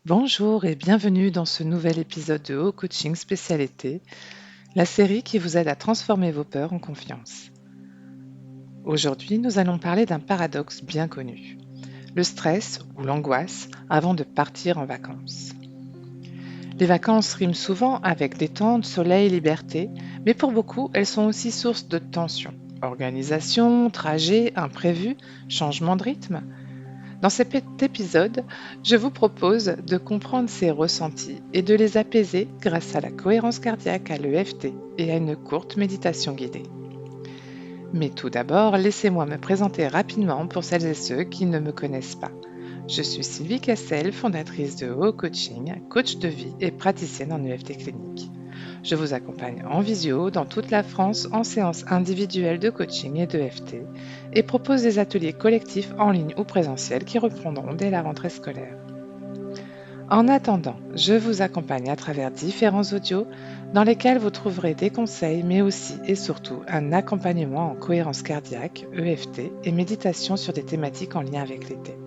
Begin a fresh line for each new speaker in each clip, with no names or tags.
Bonjour et bienvenue dans ce nouvel épisode de Haut Coaching Spécialité, la série qui vous aide à transformer vos peurs en confiance. Aujourd'hui, nous allons parler d'un paradoxe bien connu, le stress ou l'angoisse avant de partir en vacances. Les vacances riment souvent avec détente, soleil, liberté, mais pour beaucoup, elles sont aussi source de tension. Organisation, trajet, imprévus, changement de rythme. Dans cet épisode, je vous propose de comprendre ces ressentis et de les apaiser grâce à la cohérence cardiaque, à l'EFT et à une courte méditation guidée. Mais tout d'abord, laissez-moi me présenter rapidement pour celles et ceux qui ne me connaissent pas. Je suis Sylvie Cassel, fondatrice de Haut Coaching, coach de vie et praticienne en EFT clinique. Je vous accompagne en visio dans toute la France en séances individuelles de coaching et d'EFT et propose des ateliers collectifs en ligne ou présentiels qui reprendront dès la rentrée scolaire. En attendant, je vous accompagne à travers différents audios dans lesquels vous trouverez des conseils mais aussi et surtout un accompagnement en cohérence cardiaque, EFT et méditation sur des thématiques en lien avec l'été.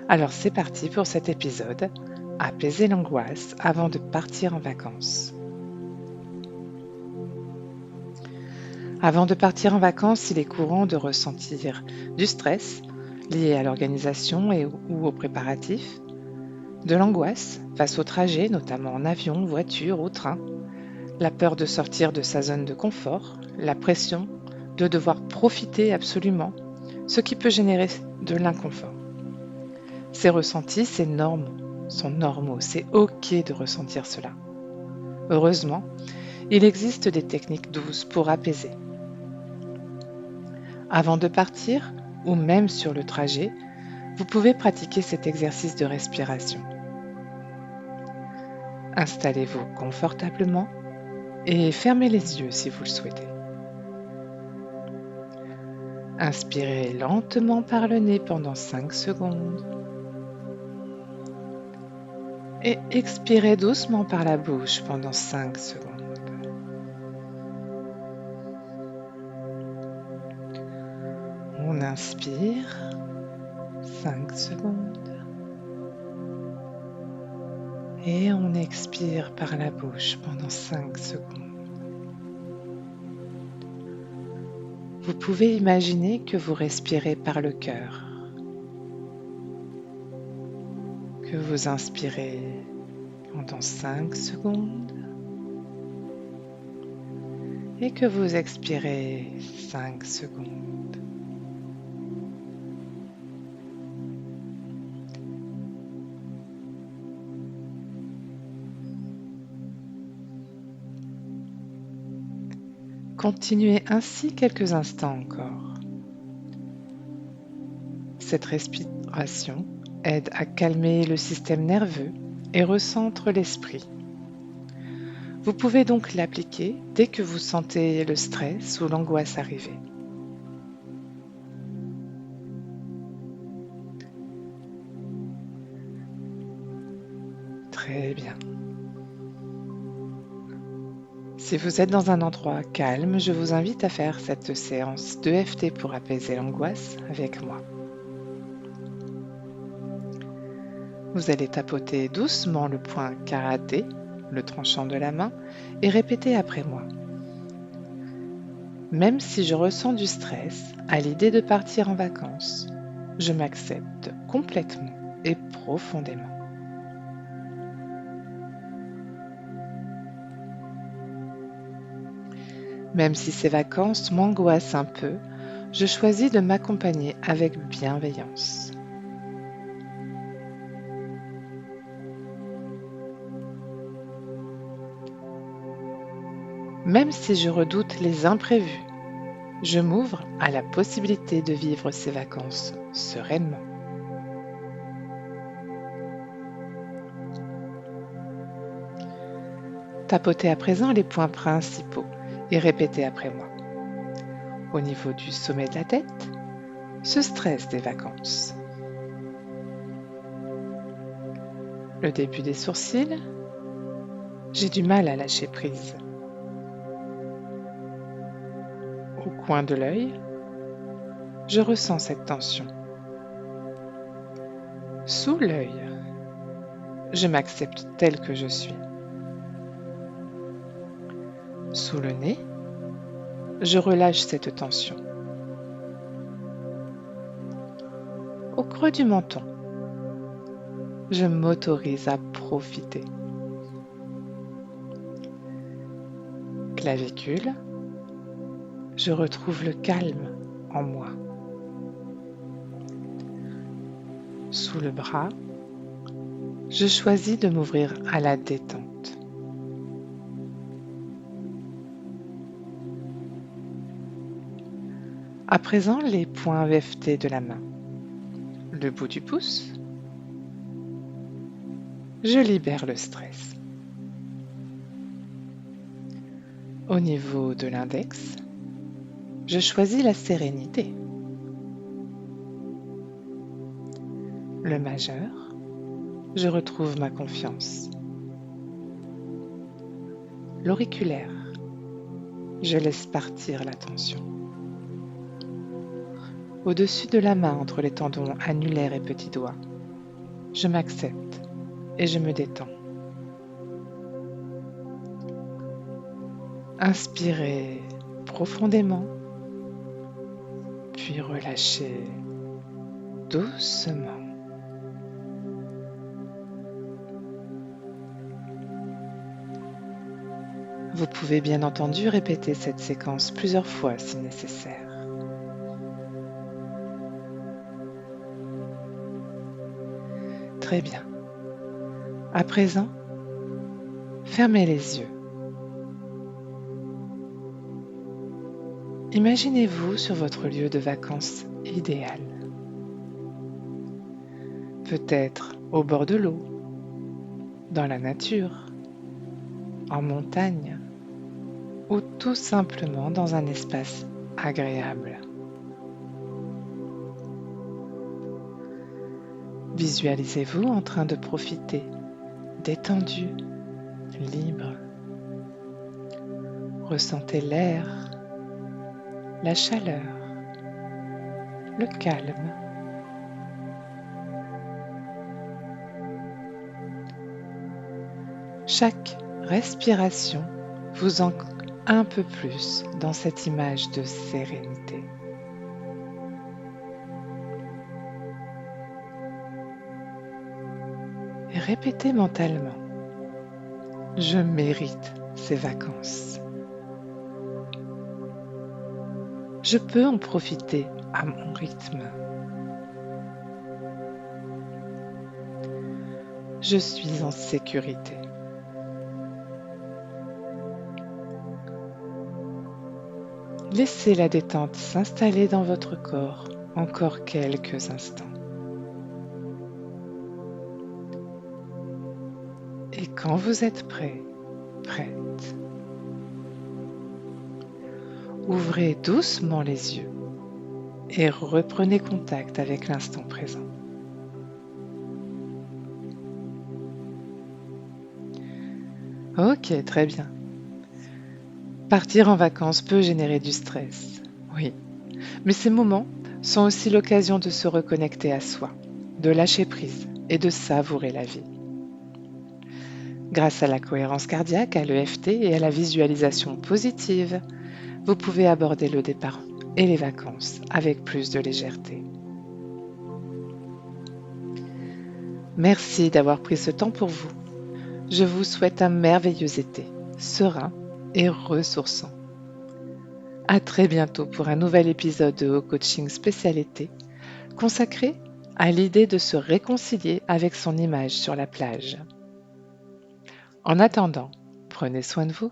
Alors c'est parti pour cet épisode, apaiser l'angoisse avant de partir en vacances. Avant de partir en vacances, il est courant de ressentir du stress lié à l'organisation ou aux préparatifs, de l'angoisse face au trajet, notamment en avion, voiture ou train, la peur de sortir de sa zone de confort, la pression de devoir profiter absolument, ce qui peut générer de l'inconfort. Ces ressentis, sont normaux, c'est OK de ressentir cela. Heureusement, il existe des techniques douces pour apaiser. Avant de partir, ou même sur le trajet, vous pouvez pratiquer cet exercice de respiration. Installez-vous confortablement et fermez les yeux si vous le souhaitez. Inspirez lentement par le nez pendant 5 secondes et expirez doucement par la bouche pendant 5 secondes. On inspire 5 secondes et on expire par la bouche pendant 5 secondes. Vous pouvez imaginer que vous respirez par le cœur, que vous inspirez pendant 5 secondes et que vous expirez 5 secondes. Continuez ainsi quelques instants encore. Cette respiration aide à calmer le système nerveux et recentre l'esprit. Vous pouvez donc l'appliquer dès que vous sentez le stress ou l'angoisse arriver. Très bien. Si vous êtes dans un endroit calme, je vous invite à faire cette séance d'EFT pour apaiser l'angoisse avec moi. Vous allez tapoter doucement le poing karaté, le tranchant de la main, et répéter après moi. Même si je ressens du stress à l'idée de partir en vacances, je m'accepte complètement et profondément. Même si ces vacances m'angoissent un peu, je choisis de m'accompagner avec bienveillance. Même si je redoute les imprévus, je m'ouvre à la possibilité de vivre ces vacances sereinement. Tapotez à présent les points principaux et répétez après moi. Au niveau du sommet de la tête, ce stress des vacances. Le début des sourcils, j'ai du mal à lâcher prise. Au coin de l'œil, je ressens cette tension. Sous l'œil, Je m'accepte tel que je suis. Sous le nez, je relâche cette tension. Au creux du menton, je m'autorise à profiter. Clavicule, je retrouve le calme en moi. Sous le bras, je choisis de m'ouvrir à la détente. À présent, les points EFT de la main. Le bout du pouce, je libère le stress. Au niveau de l'index, je choisis la sérénité. Le majeur, je retrouve ma confiance. L'auriculaire, je laisse partir la tension. Au-dessus de la main, entre les tendons annulaires et petits doigts, je m'accepte et je me détends. Inspirez profondément, puis relâchez doucement. Vous pouvez bien entendu répéter cette séquence plusieurs fois si nécessaire. Très bien. À présent, fermez les yeux. Imaginez-vous sur votre lieu de vacances idéal. Peut-être au bord de l'eau, dans la nature, en montagne ou tout simplement dans un espace agréable. Visualisez-vous en train de profiter, détendu, libre. Ressentez l'air, la chaleur, le calme. Chaque respiration vous ancre un peu plus dans cette image de sérénité. Et répétez mentalement, je mérite ces vacances. Je peux en profiter à mon rythme. Je suis en sécurité. Laissez la détente s'installer dans votre corps encore quelques instants. Et quand vous êtes prêt, prête, ouvrez doucement les yeux et reprenez contact avec l'instant présent. Ok, très bien. Partir en vacances peut générer du stress, oui. Mais ces moments sont aussi l'occasion de se reconnecter à soi, de lâcher prise et de savourer la vie. Grâce à la cohérence cardiaque, à l'EFT et à la visualisation positive, vous pouvez aborder le départ et les vacances avec plus de légèreté. Merci d'avoir pris ce temps pour vous. Je vous souhaite un merveilleux été, serein et ressourçant. À très bientôt pour un nouvel épisode de Haut Coaching Spécial Été, consacré à l'idée de se réconcilier avec son image sur la plage. En attendant, prenez soin de vous.